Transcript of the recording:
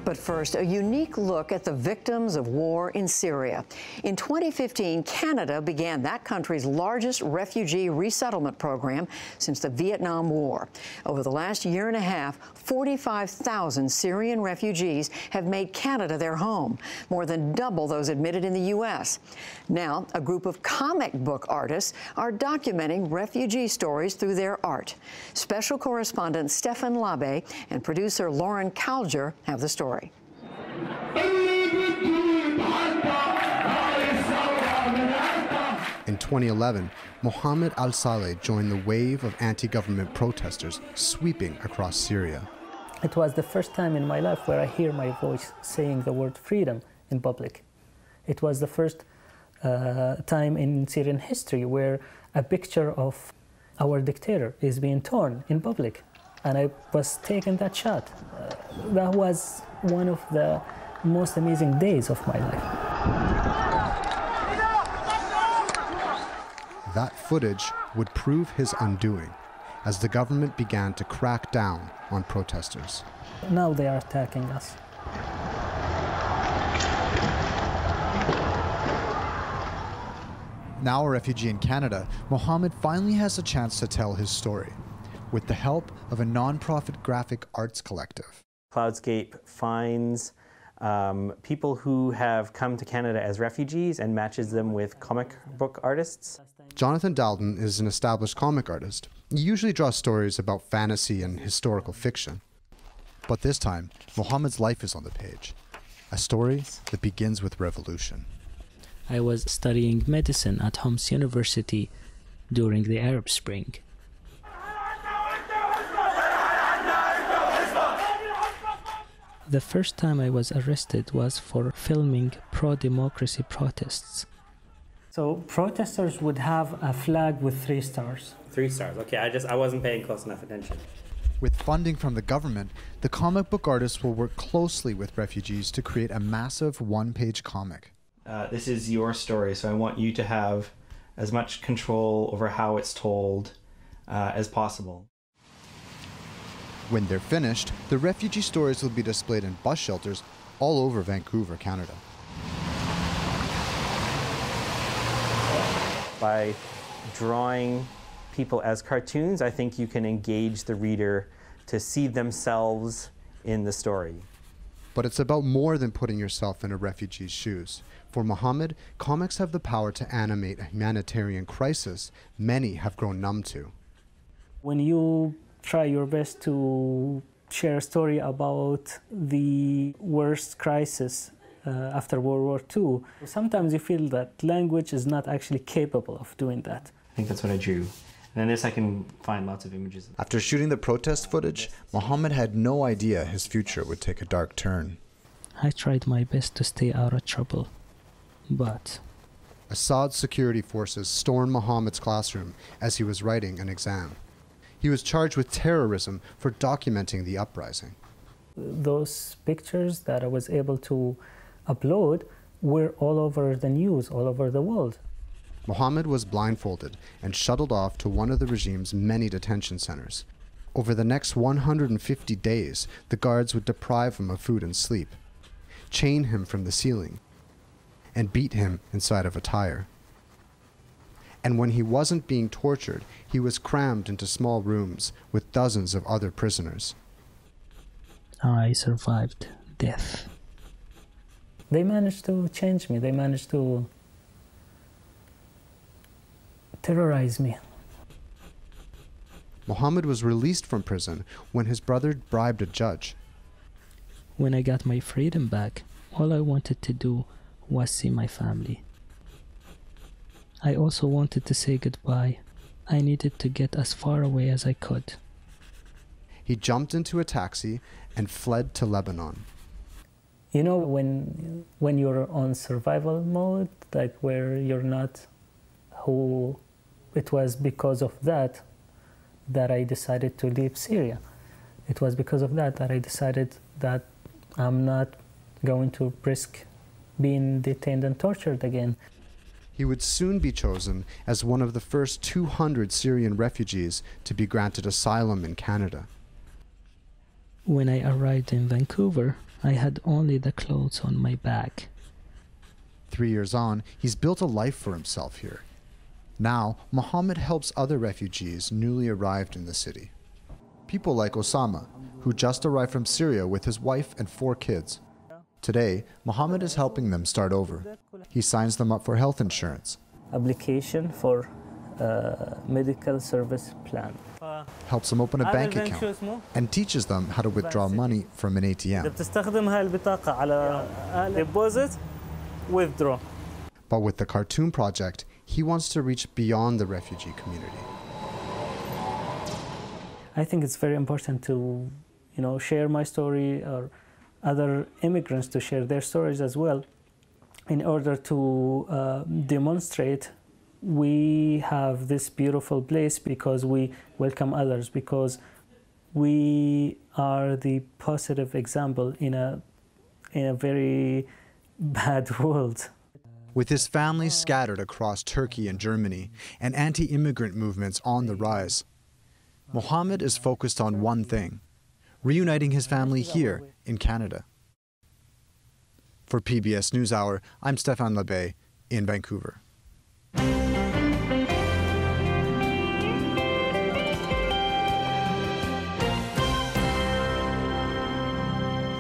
But first, a unique look at the victims of war in Syria. In 2015, Canada began that country's largest refugee resettlement program since the Vietnam War. Over the last year and a half, 45,000 Syrian refugees have made Canada their home, more than double those admitted in the U.S. Now, a group of comic book artists are documenting refugee stories through their art. Special correspondent Stefan Labe and producer Lauren Calger have the story. In 2011, Mohammed al-Saleh joined the wave of anti-government protesters sweeping across Syria. It was the first time in my life where I hear my voice saying the word freedom in public. It was the first time in Syrian history where a picture of our dictator is being torn in public. And I was taking that shot. That was one of the most amazing days of my life. That footage would prove his undoing as the government began to crack down on protesters. Now they are attacking us. Now a refugee in Canada, Mohammed finally has a chance to tell his story with the help of a non-profit graphic arts collective. Cloudscape finds people who have come to Canada as refugees and matches them with comic book artists. Jonathan Dalton is an established comic artist. He usually draws stories about fantasy and historical fiction. But this time, Mohammed's life is on the page. A story that begins with revolution. I was studying medicine at Homs University during the Arab Spring. The first time I was arrested was for filming pro-democracy protests. So protesters would have a flag with 3 stars. 3 stars, okay, I wasn't paying close enough attention. With funding from the government, the comic book artists will work closely with refugees to create a massive one-page comic. This is your story, so I want you to have as much control over how it's told as possible. When they're finished, the refugee stories will be displayed in bus shelters all over Vancouver, Canada. By drawing people as cartoons, I think you can engage the reader to see themselves in the story. But it's about more than putting yourself in a refugee's shoes. For Mohammed, comics have the power to animate a humanitarian crisis many have grown numb to. When you try your best to share a story about the worst crisis after World War II, sometimes you feel that language is not actually capable of doing that. I think that's what I drew. And in this I can find lots of images. After shooting the protest footage, Mohammed had no idea his future would take a dark turn. I tried my best to stay out of trouble, but... Assad's security forces stormed Mohammed's classroom as he was writing an exam. He was charged with terrorism for documenting the uprising. Those pictures that I was able to upload were all over the news, all over the world. Mohammed was blindfolded and shuttled off to one of the regime's many detention centers. Over the next 150 days, the guards would deprive him of food and sleep, chain him from the ceiling, and beat him inside of a tire. And when he wasn't being tortured, he was crammed into small rooms with dozens of other prisoners. I survived death. They managed to change me. They managed to terrorize me. Mohammed was released from prison when his brother bribed a judge. When I got my freedom back, all I wanted to do was see my family. I also wanted to say goodbye. I needed to get as far away as I could. He jumped into a taxi and fled to Lebanon. You know, when you're on survival mode, like where you're not who, it was because of that I decided to leave Syria. It was because of that I decided that I'm not going to risk being detained and tortured again. He would soon be chosen as one of the first 200 Syrian refugees to be granted asylum in Canada. When I arrived in Vancouver, I had only the clothes on my back. 3 years on, he's built a life for himself here. Now, Mohammed helps other refugees newly arrived in the city. People like Osama, who just arrived from Syria with his wife and 4 kids. Today, Mohammed is helping them start over. He signs them up for health insurance, Application for medical service plan. helps them open a bank account, and teaches them how to withdraw money from an ATM. بتستخدم هاي البطاقة على deposit, withdraw. But with the Khartoum project, he wants to reach beyond the refugee community. I think it's very important to, share my story or other immigrants to share their stories as well, in order to demonstrate we have this beautiful place because we welcome others, because we are the positive example in a very bad world. With his family scattered across Turkey and Germany, and anti-immigrant movements on the rise, Mohammed is focused on one thing: reuniting his family here in Canada. For PBS NewsHour, I'm Stéphane Labbé in Vancouver.